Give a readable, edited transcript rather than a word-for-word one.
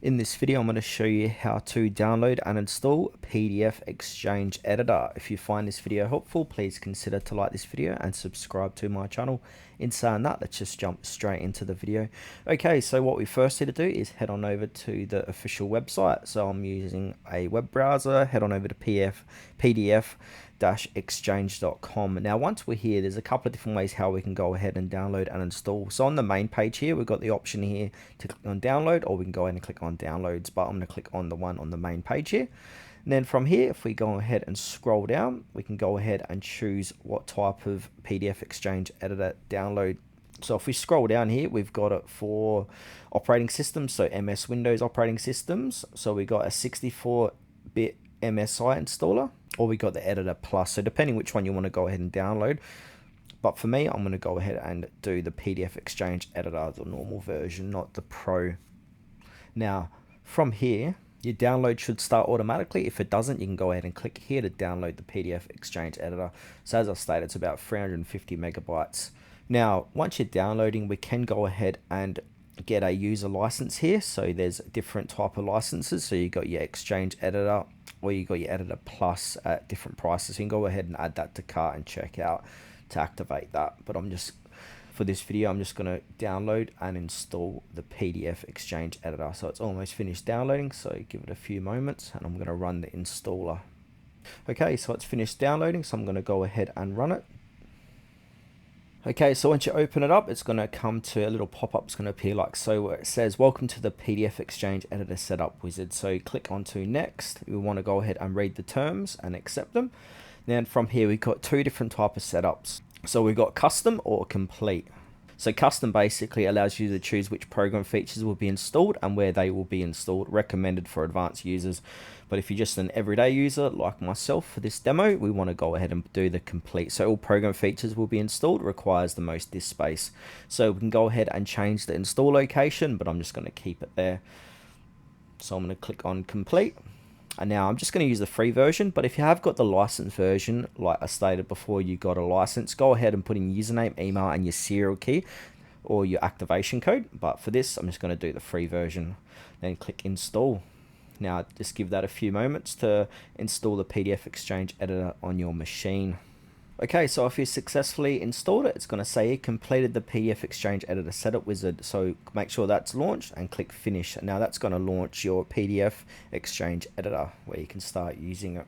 In this video, I'm going to show you how to download and install PDF Exchange Editor. If you find this video helpful, please consider to like this video and subscribe to my channel. In saying that, let's just jump straight into the video. Okay, so what we first need to do is head on over to the official website. So I'm using a web browser. Head on over to PDF-exchange.com. Now, once we're here, there's a couple of different ways how we can go ahead and download and install. So on the main page here, we've got the option here to click on download, or we can go ahead and click on downloads, but I'm going to click on the one on the main page here. And then from here, if we go ahead and scroll down, we can go ahead and choose what type of PDF Exchange editor download. So if we scroll down here, we've got it for operating systems, so MS Windows operating systems. So we got a 64-bit MSI installer, or we got the Editor Plus. So depending which one you want to go ahead and download. But for me, I'm going to go ahead and do the PDF Exchange Editor, the normal version, not the Pro. Now, from here, your download should start automatically. If it doesn't, you can go ahead and click here to download the PDF Exchange Editor. So as I stated, it's about 350 megabytes. Now, once you're downloading, we can go ahead and get a user license here. So there's different type of licenses. So you got your Exchange Editor, or you got your Editor Plus at different prices. You can go ahead and add that to cart and check out to activate that. But for this video, I'm just going to download and install the PDF Exchange Editor. So it's almost finished downloading, so give it a few moments and I'm going to run the installer. Okay, so it's finished downloading, so I'm going to go ahead and run it. Okay, so once you open it up, it's going to come to a little pop-up. It's going to appear like so, where it says, welcome to the PDF Exchange Editor Setup Wizard. So click onto next. We want to go ahead and read the terms and accept them. Then from here, we've got two different types of setups. So we've got custom or complete. So custom basically allows you to choose which program features will be installed and where they will be installed, recommended for advanced users. But if you're just an everyday user like myself for this demo, we want to go ahead and do the complete. So all program features will be installed, requires the most disk space. So we can go ahead and change the install location, but I'm just going to keep it there. So I'm going to click on complete. And now I'm just going to use the free version, but if you have got the licensed version, like I stated before, you got a license, go ahead and put in your username, email, and your serial key or your activation code. But for this, I'm just going to do the free version. Then click install. Now just give that a few moments to install the PDF Exchange Editor on your machine. Okay, so if you successfully installed it, it's going to say it completed the PDF Exchange Editor Setup Wizard. So make sure that's launched and click Finish. And now that's going to launch your PDF Exchange Editor where you can start using it.